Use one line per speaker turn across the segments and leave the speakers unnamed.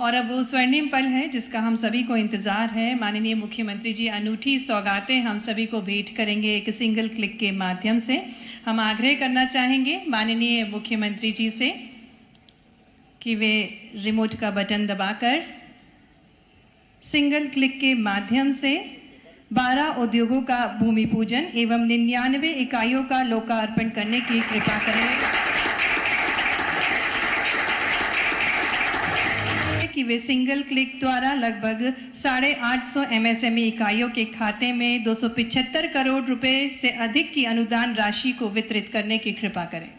और अब वो स्वर्णिम पल है जिसका हम सभी को इंतज़ार है। माननीय मुख्यमंत्री जी अनूठी सौगातें हम सभी को भेंट करेंगे एक सिंगल क्लिक के माध्यम से। हम आग्रह करना चाहेंगे माननीय मुख्यमंत्री जी से कि वे रिमोट का बटन दबाकर सिंगल क्लिक के माध्यम से 12 उद्योगों का भूमि पूजन एवं 99 इकाइयों का लोकार्पण करने की कृपा करें कि वे सिंगल क्लिक द्वारा लगभग 850 MSME इकाइयों के खाते में 275 करोड़ रुपए से अधिक की अनुदान राशि को वितरित करने की कृपा करें।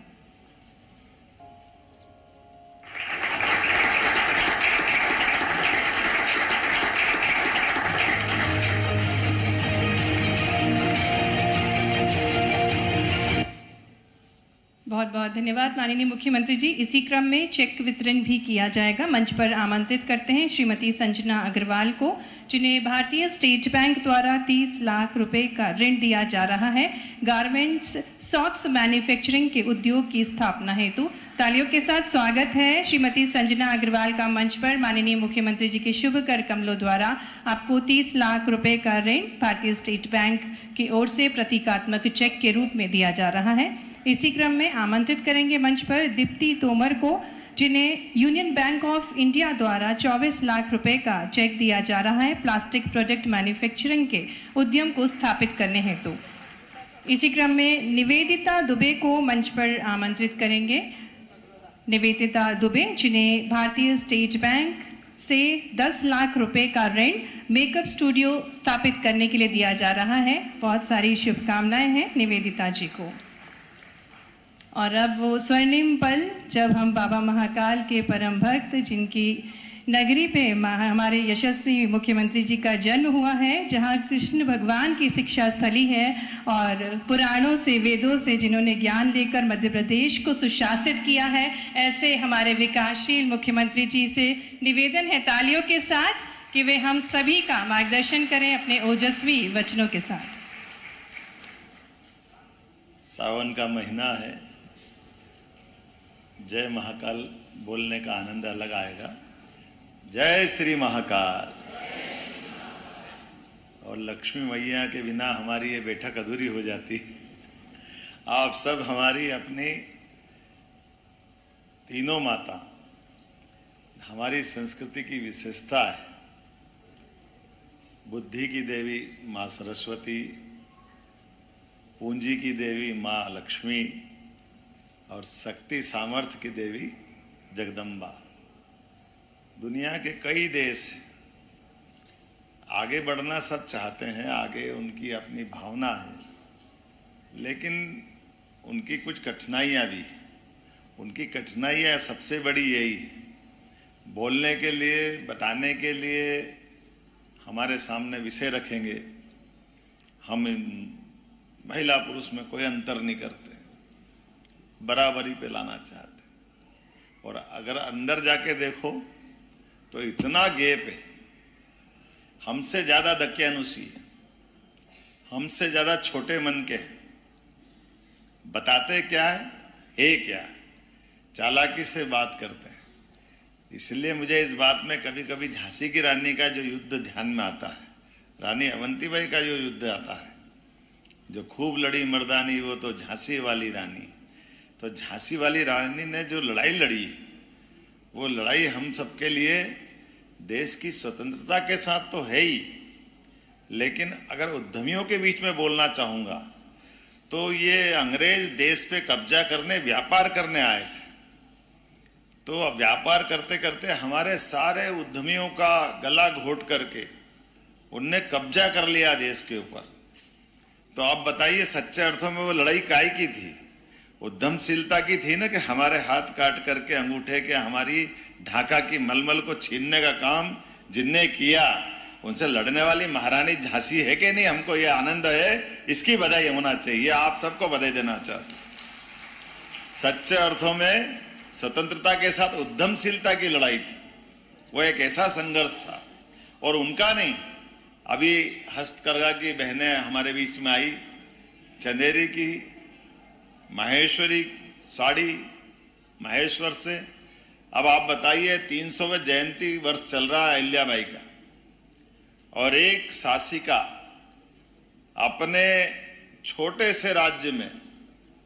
बहुत बहुत धन्यवाद माननीय मुख्यमंत्री जी। इसी क्रम में चेक वितरण भी किया जाएगा। मंच पर आमंत्रित करते हैं श्रीमती संजना अग्रवाल को, जिन्हें भारतीय स्टेट बैंक द्वारा 30 लाख रुपए का ऋण दिया जा रहा है गारमेंट्स सॉक्स मैन्युफैक्चरिंग के उद्योग की स्थापना हेतु। तालियों के साथ स्वागत है श्रीमती संजना अग्रवाल का मंच पर। माननीय मुख्यमंत्री जी के शुभ कर कमलों द्वारा आपको 30 लाख रुपए का ऋण भारतीय स्टेट बैंक की ओर से प्रतीकात्मक चेक के रूप में दिया जा रहा है। इसी क्रम में आमंत्रित करेंगे मंच पर दीप्ति तोमर को, जिन्हें यूनियन बैंक ऑफ इंडिया द्वारा 24 लाख रुपए का चेक दिया जा रहा है प्लास्टिक प्रोडक्ट मैन्युफैक्चरिंग के उद्यम को स्थापित करने हेतु। इसी क्रम में निवेदिता दुबे को मंच पर आमंत्रित करेंगे। निवेदिता दुबे, जिन्हें भारतीय स्टेट बैंक से 10 लाख रुपए का ऋण मेकअप स्टूडियो स्थापित करने के लिए दिया जा रहा है। बहुत सारी शुभकामनाएं हैं निवेदिता जी को। और अब वो स्वर्णिम पल जब हम बाबा महाकाल के परम भक्त, जिनकी नगरी पे हमारे यशस्वी मुख्यमंत्री जी का जन्म हुआ है, जहाँ कृष्ण भगवान की शिक्षा स्थली है और पुराणों से वेदों से जिन्होंने ज्ञान लेकर मध्य प्रदेश को सुशासित किया है, ऐसे हमारे विकासशील मुख्यमंत्री जी से निवेदन है तालियों के साथ कि वे हम सभी का मार्गदर्शन करें अपने ओजस्वी वचनों के साथ।
सावन का महीना है, जय महाकाल बोलने का आनंद अलग आएगा। जय श्री महाकाल। और लक्ष्मी मैया के बिना हमारी ये बैठक अधूरी हो जाती। आप सब हमारी अपनी तीनों माता हमारी संस्कृति की विशेषता है। बुद्धि की देवी माँ सरस्वती, पूंजी की देवी माँ लक्ष्मी और शक्ति सामर्थ्य की देवी जगदम्बा। दुनिया के कई देश आगे बढ़ना सब चाहते हैं, आगे उनकी अपनी भावना है, लेकिन उनकी कुछ कठिनाइयाँ भी हैं। उनकी कठिनाइयाँ सबसे बड़ी यही है, बोलने के लिए, बताने के लिए हमारे सामने विषय रखेंगे, हम महिला पुरुष में कोई अंतर नहीं करते, बराबरी पे लाना चाहते हैं। और अगर अंदर जाके देखो तो इतना गैप है, हमसे ज़्यादा दकियानुसी है, हमसे ज़्यादा छोटे मन के हैं। बताते क्या है क्या है, चालाकी से बात करते हैं। इसलिए मुझे इस बात में कभी कभी झांसी की रानी का जो युद्ध ध्यान में आता है, रानी अवंतीबाई का जो युद्ध आता है, जो खूब लड़ी मर्दानी वो तो झांसी वाली रानी। तो झांसी वाली रानी ने जो लड़ाई लड़ी, वो लड़ाई हम सबके लिए देश की स्वतंत्रता के साथ तो है ही, लेकिन अगर उद्यमियों के बीच में बोलना चाहूँगा तो ये अंग्रेज देश पे कब्जा करने, व्यापार करने आए थे। तो अब व्यापार करते करते हमारे सारे उद्यमियों का गला घोट करके उनने कब्जा कर लिया देश के ऊपर। तो आप बताइए सच्चे अर्थों में वो लड़ाई काय की थी? उद्यमशीलता की थी ना, कि हमारे हाथ काट करके अंगूठे के हमारी ढाका की मलमल को छीनने का काम जिनने किया, उनसे लड़ने वाली महारानी झांसी है कि नहीं? हमको ये आनंद है, इसकी बधाई होना चाहिए। आप सबको बधाई देना चाहते। सच्चे अर्थों में स्वतंत्रता के साथ उद्यमशीलता की लड़ाई थी। वो एक ऐसा संघर्ष था। और उनका नहीं, अभी हस्तकरघा की बहनें हमारे बीच में आई, चंदेरी की माहेश्वरी साड़ी महेश्वर से, अब आप बताइए 300वें जयंती वर्ष चल रहा है अहिल्याबाई का, और एक शासिका अपने छोटे से राज्य में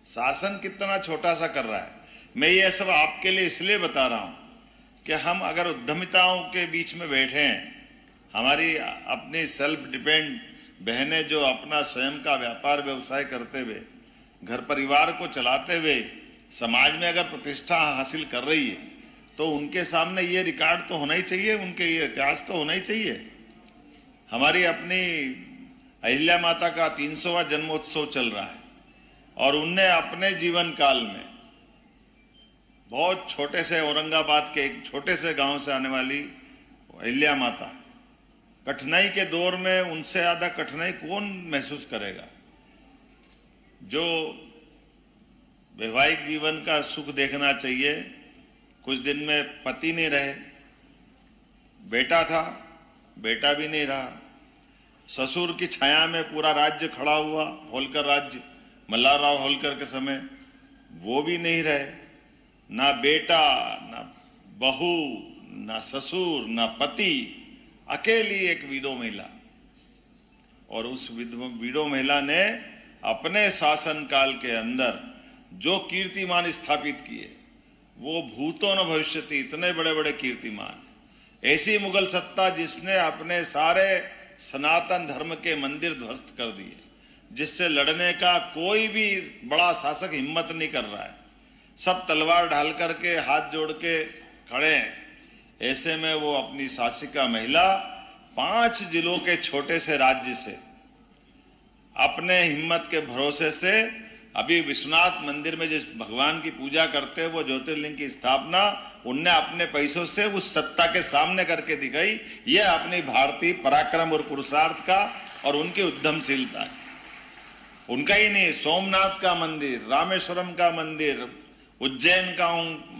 शासन कितना छोटा सा कर रहा है। मैं ये सब आपके लिए इसलिए बता रहा हूं कि हम अगर उद्यमिताओं के बीच में बैठे हैं, हमारी अपनी सेल्फ डिपेंड बहनें जो अपना स्वयं का व्यापार व्यवसाय करते हुए घर परिवार को चलाते हुए समाज में अगर प्रतिष्ठा हासिल कर रही है, तो उनके सामने ये रिकॉर्ड तो होना ही चाहिए, उनके ये इतिहास तो होना ही चाहिए। हमारी अपनी अहिल्या माता का 300वां जन्मोत्सव चल रहा है, और उनने अपने जीवन काल में बहुत छोटे से औरंगाबाद के एक छोटे से गांव से आने वाली अहिल्या माता, कठिनाई के दौर में उनसे ज्यादा कठिनाई कौन महसूस करेगा। जो वैवाहिक जीवन का सुख देखना चाहिए, कुछ दिन में पति नहीं रहे, बेटा था बेटा भी नहीं रहा, ससुर की छाया में पूरा राज्य खड़ा हुआ, होलकर राज्य मल्हारराव होलकर के समय, वो भी नहीं रहे, ना बेटा ना बहू ना ससुर ना पति, अकेली एक विधवा महिला। और उस विधवा महिला ने अपने शासन काल के अंदर जो कीर्तिमान स्थापित किए, वो भूतों न भविष्यति, इतने बड़े बड़े कीर्तिमान। ऐसी मुगल सत्ता जिसने अपने सारे सनातन धर्म के मंदिर ध्वस्त कर दिए, जिससे लड़ने का कोई भी बड़ा शासक हिम्मत नहीं कर रहा है, सब तलवार ढाल करके हाथ जोड़ के खड़े हैं। ऐसे में वो अपनी शासिका महिला 5 जिलों के छोटे से राज्य से अपने हिम्मत के भरोसे से अभी विश्वनाथ मंदिर में जिस भगवान की पूजा करते हैं, वो ज्योतिर्लिंग की स्थापना उनने अपने पैसों से उस सत्ता के सामने करके दिखाई। ये अपनी भारतीय पराक्रम और पुरुषार्थ का और उनकी उद्यमशीलता है। उनका ही नहीं, सोमनाथ का मंदिर, रामेश्वरम का मंदिर, उज्जैन का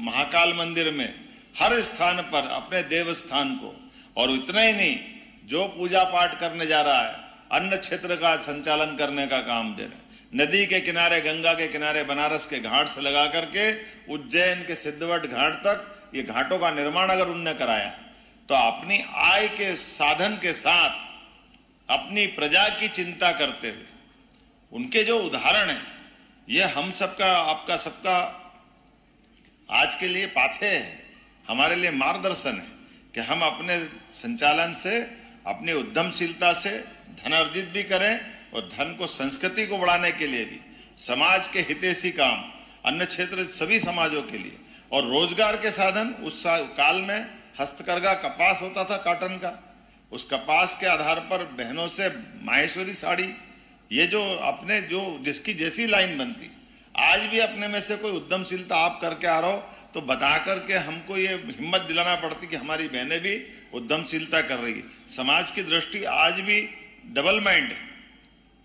महाकाल मंदिर में हर स्थान पर अपने देवस्थान को, और इतना ही नहीं, जो पूजा पाठ करने जा रहा है अन्न क्षेत्र का संचालन करने का काम दे रहे, नदी के किनारे, गंगा के किनारे, बनारस के घाट से लगा करके उज्जैन के सिद्धवट घाट तक ये घाटों का निर्माण अगर उनने कराया, तो अपनी आय के साधन के साथ अपनी प्रजा की चिंता करते हुए उनके जो उदाहरण है, ये हम सबका, आपका सबका आज के लिए पाथे है, हमारे लिए मार्गदर्शन है कि हम अपने संचालन से, अपनी उद्यमशीलता से धन अर्जित भी करें, और धन को, संस्कृति को बढ़ाने के लिए भी, समाज के हितैषी काम, अन्य क्षेत्र सभी समाजों के लिए, और रोजगार के साधन। उस काल में हस्तकरघा कपास होता था, कॉटन का, उस कपास के आधार पर बहनों से माहेश्वरी साड़ी, ये जो अपने जो जिसकी जैसी लाइन बनती, आज भी अपने में से कोई उद्यमशीलता आप करके आ रहे हो तो बता करके हमको ये हिम्मत दिलाना पड़ती कि हमारी बहनें भी उद्यमशीलता कर रही है। समाज की दृष्टि आज भी डबल माइंड है,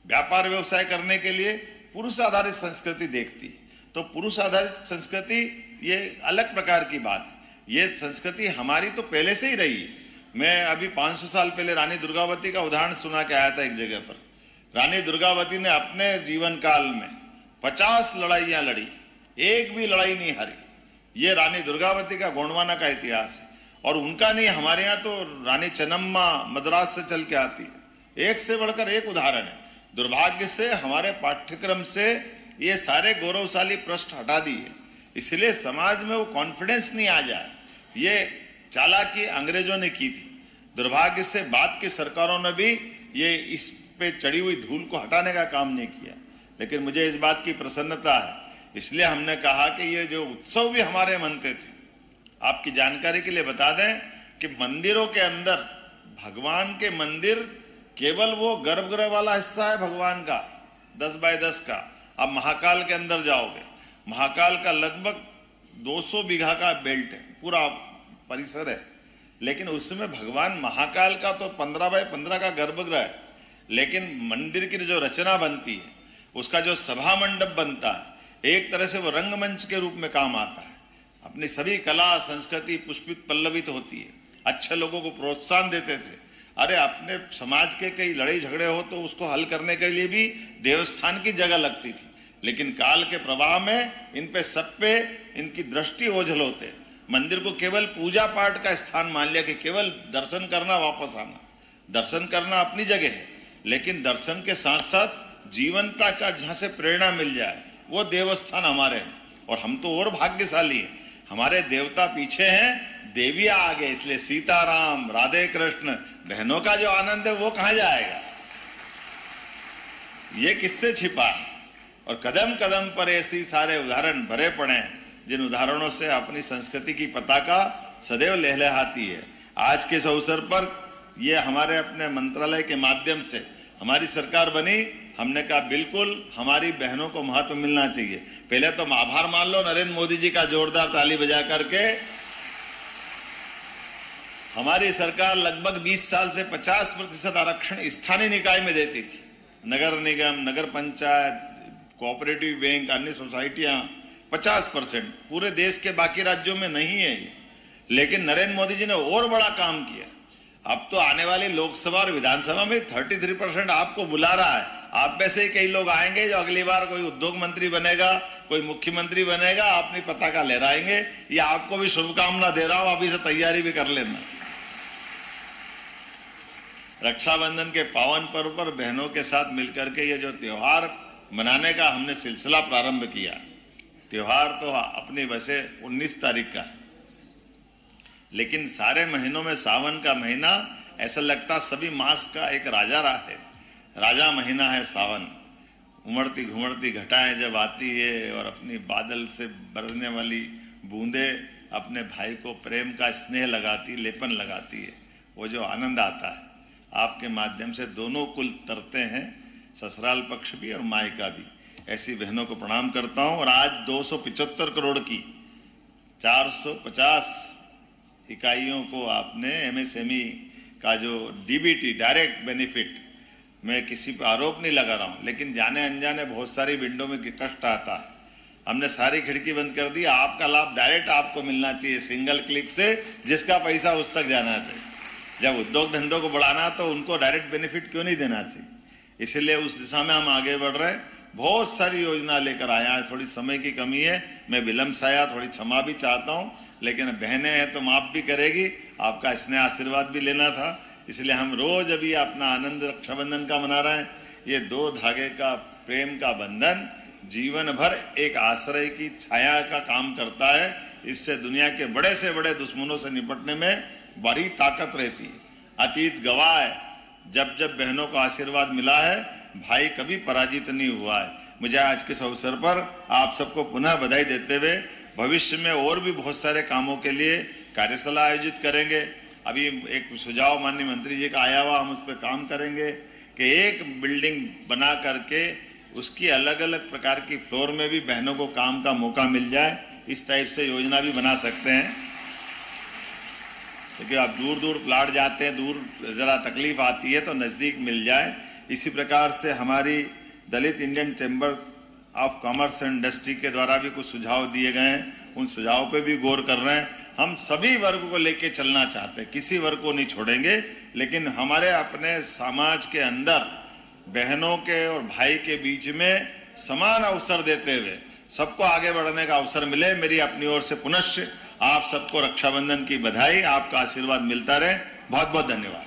व्यापार व्यवसाय करने के लिए पुरुष आधारित संस्कृति देखती है, तो पुरुष आधारित संस्कृति ये अलग प्रकार की बात है। ये संस्कृति हमारी तो पहले से ही रही है। मैं अभी 500 साल पहले रानी दुर्गावती का उदाहरण सुना के आया था एक जगह पर। रानी दुर्गावती ने अपने जीवन काल में 50 लड़ाइयां लड़ी, एक भी लड़ाई नहीं हारी। ये रानी दुर्गावती का गोंडवाना का इतिहास है। और उनका नहीं, हमारे यहाँ तो रानी चन्नम्मा मद्रास से चल के आती है, एक से बढ़कर एक उदाहरण है। दुर्भाग्य से हमारे पाठ्यक्रम से ये सारे गौरवशाली पृष्ठ हटा दिए, इसलिए समाज में वो कॉन्फिडेंस नहीं आ जाए। ये चालाकी अंग्रेजों ने की थी, दुर्भाग्य से बाद की सरकारों ने भी ये इस पे चढ़ी हुई धूल को हटाने का काम नहीं किया। लेकिन मुझे इस बात की प्रसन्नता है, इसलिए हमने कहा कि ये जो उत्सव भी हमारे मनते थे, आपकी जानकारी के लिए बता दें कि मंदिरों के अंदर भगवान के मंदिर केवल वो गर्भगृह वाला हिस्सा है भगवान का 10 बाय 10 का। अब महाकाल के अंदर जाओगे, महाकाल का लगभग 200 बीघा का बेल्ट है, पूरा परिसर है, लेकिन उसमें भगवान महाकाल का तो 15 बाय 15 का गर्भगृह है, लेकिन मंदिर की जो रचना बनती है, उसका जो सभा मंडप बनता है, एक तरह से वो रंगमंच के रूप में काम आता है। अपनी सभी कला संस्कृति पुष्पित पल्लवित होती है, अच्छे लोगों को प्रोत्साहन देते थे। अरे अपने समाज के कई लड़ाई झगड़े हो तो उसको हल करने के लिए भी देवस्थान की जगह लगती थी, लेकिन काल के प्रवाह में इन पे सब पे इनकी दृष्टि ओझल होते, मंदिर को केवल पूजा पाठ का स्थान मान लिया कि केवल दर्शन करना वापस आना। दर्शन करना अपनी जगह है, लेकिन दर्शन के साथ साथ जीवनता का जहाँ से प्रेरणा मिल जाए वो देवस्थान हमारे हैं। और हम तो और भाग्यशाली हैं, हमारे देवता पीछे हैं, देवियां आगे, इसलिए सीताराम, राधे कृष्ण, बहनों का जो आनंद है वो कहाँ जाएगा, ये किससे छिपा है। और कदम कदम पर ऐसी सारे उदाहरण भरे पड़े हैं, जिन उदाहरणों से अपनी संस्कृति की पताका सदैव लहलहाती है। आज के इस अवसर पर ये हमारे अपने मंत्रालय के माध्यम से हमारी सरकार बनी, हमने कहा बिल्कुल हमारी बहनों को महत्व मिलना चाहिए। पहले तो आभार मान लो नरेंद्र मोदी जी का, जोरदार ताली बजा करके। हमारी सरकार लगभग 20 साल से 50% आरक्षण स्थानीय निकाय में देती थी। नगर निगम, नगर पंचायत, कोऑपरेटिव बैंक, अन्य सोसाइटियां 50%, पूरे देश के बाकी राज्यों में नहीं है। लेकिन नरेंद्र मोदी जी ने और बड़ा काम किया। अब तो आने वाली लोकसभा और विधानसभा में 33% आपको बुला रहा है। आप में से ही कई लोग आएंगे जो अगली बार कोई उद्योग मंत्री बनेगा, कोई मुख्यमंत्री बनेगा, अपनी पताका लहराएंगे। ये आपको भी शुभकामना दे रहा हूं, अभी से तैयारी भी कर लेना। रक्षाबंधन के पावन पर्व पर बहनों के साथ मिलकर के ये जो त्योहार मनाने का हमने सिलसिला प्रारंभ किया। त्योहार तो अपनी वैसे 19 तारीख का है, लेकिन सारे महीनों में सावन का महीना ऐसा लगता सभी मास का एक राजा रहा है। राजा महीना है सावन। उमड़ती घुमड़ती घटाएं जब आती है और अपनी बादल से बरसने वाली बूंदे अपने भाई को प्रेम का स्नेह लगाती, लेपन लगाती है, वो जो आनंद आता है, आपके माध्यम से दोनों कुल तरते हैं, ससुराल पक्ष भी और मायका भी। ऐसी बहनों को प्रणाम करता हूं। और आज 275 करोड़ की 450 इकाइयों को आपने एमएसएमई का जो डीबीटी, डायरेक्ट बेनिफिट, मैं किसी पर आरोप नहीं लगा रहा हूं, लेकिन जाने अनजाने बहुत सारी विंडो में कष्ट आता है। हमने सारी खिड़की बंद कर दी। आपका लाभ डायरेक्ट आपको मिलना चाहिए, सिंगल क्लिक से, जिसका पैसा उस तक जाना चाहिए। जब उद्योग धंधों को बढ़ाना तो उनको डायरेक्ट बेनिफिट क्यों नहीं देना चाहिए। इसलिए उस दिशा में हम आगे बढ़ रहे हैं। बहुत सारी योजना लेकर आया है। थोड़ी समय की कमी है, मैं विलंब से आया, थोड़ी क्षमा भी चाहता हूं, लेकिन बहनें हैं तो माफ भी करेगी। आपका स्नेह आशीर्वाद भी लेना था, इसलिए हम रोज अभी अपना आनंद रक्षाबंधन का मना रहे हैं। ये 2 धागे का प्रेम का बंधन जीवन भर एक आश्रय की छाया का काम करता है। इससे दुनिया के बड़े से बड़े दुश्मनों से निपटने में बड़ी ताकत रहती है। अतीत गवाह है, जब जब बहनों को आशीर्वाद मिला है, भाई कभी पराजित नहीं हुआ है। मुझे आज के इस अवसर पर आप सबको पुनः बधाई देते हुए भविष्य में और भी बहुत सारे कामों के लिए कार्यशाला आयोजित करेंगे। अभी एक सुझाव माननीय मंत्री जी का आया हुआ, हम उस पर काम करेंगे कि एक बिल्डिंग बना करके उसकी अलग अलग प्रकार की फ्लोर में भी बहनों को काम का मौका मिल जाए। इस टाइप से योजना भी बना सकते हैं, क्योंकि आप दूर दूर प्लाट जाते हैं, दूर ज़रा तकलीफ आती है, तो नज़दीक मिल जाए। इसी प्रकार से हमारी Dalit Indian chamber of commerce and industry के द्वारा भी कुछ सुझाव दिए गए हैं, उन सुझावों पे भी गौर कर रहे हैं। हम सभी वर्ग को लेके चलना चाहते हैं, किसी वर्ग को नहीं छोड़ेंगे, लेकिन हमारे अपने समाज के अंदर बहनों के और भाई के बीच में समान अवसर देते हुए सबको आगे बढ़ने का अवसर मिले। मेरी अपनी ओर से पुनश्च आप सबको रक्षाबंधन की बधाई, आपका आशीर्वाद मिलता रहे। बहुत बहुत धन्यवाद।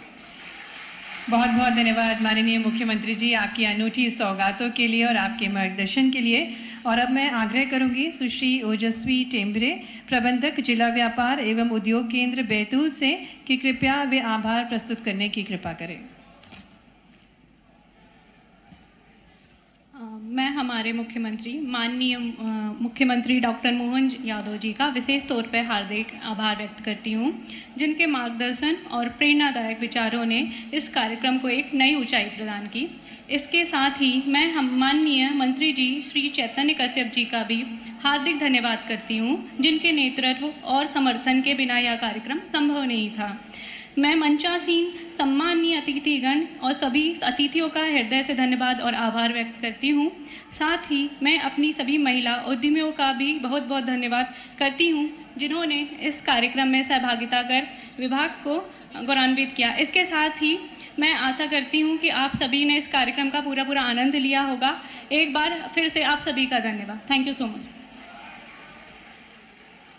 बहुत बहुत धन्यवाद माननीय मुख्यमंत्री जी, आपकी अनूठी सौगातों के लिए और आपके मार्गदर्शन के लिए। और अब मैं आग्रह करूंगी सुश्री ओजस्वी टेम्बरे, प्रबंधक जिला व्यापार एवं उद्योग केंद्र बैतूल से, कि कृपया वे आभार प्रस्तुत करने की कृपा करें।
मैं हमारे मुख्यमंत्री माननीय मुख्यमंत्री डॉक्टर मोहन यादव जी का विशेष तौर पर हार्दिक आभार व्यक्त करती हूँ, जिनके मार्गदर्शन और प्रेरणादायक विचारों ने इस कार्यक्रम को एक नई ऊंचाई प्रदान की। इसके साथ ही मैं हम माननीय मंत्री जी श्री चैतन्य कश्यप जी का भी हार्दिक धन्यवाद करती हूँ, जिनके नेतृत्व और समर्थन के बिना यह कार्यक्रम संभव नहीं था। मैं मंचासीन सम्माननीय अतिथिगण और सभी अतिथियों का हृदय से धन्यवाद और आभार व्यक्त करती हूँ। साथ ही मैं अपनी सभी महिला उद्यमियों का भी बहुत बहुत धन्यवाद करती हूँ, जिन्होंने इस कार्यक्रम में सहभागिता कर विभाग को गौरवान्वित किया। इसके साथ ही मैं आशा करती हूँ कि आप सभी ने इस कार्यक्रम का पूरा आनंद लिया होगा। एक बार फिर से आप सभी का धन्यवाद। Thank you so much.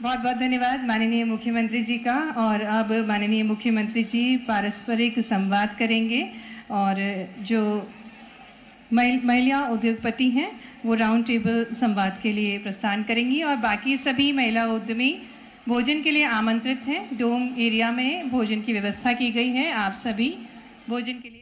बहुत बहुत धन्यवाद माननीय मुख्यमंत्री जी का। और अब माननीय मुख्यमंत्री जी पारस्परिक संवाद करेंगे और जो महिला उद्योगपति हैं वो राउंड टेबल संवाद के लिए प्रस्थान करेंगी और बाकी सभी महिला उद्यमी भोजन के लिए आमंत्रित हैं। डोम एरिया में भोजन की व्यवस्था की गई है, आप सभी भोजन के लिए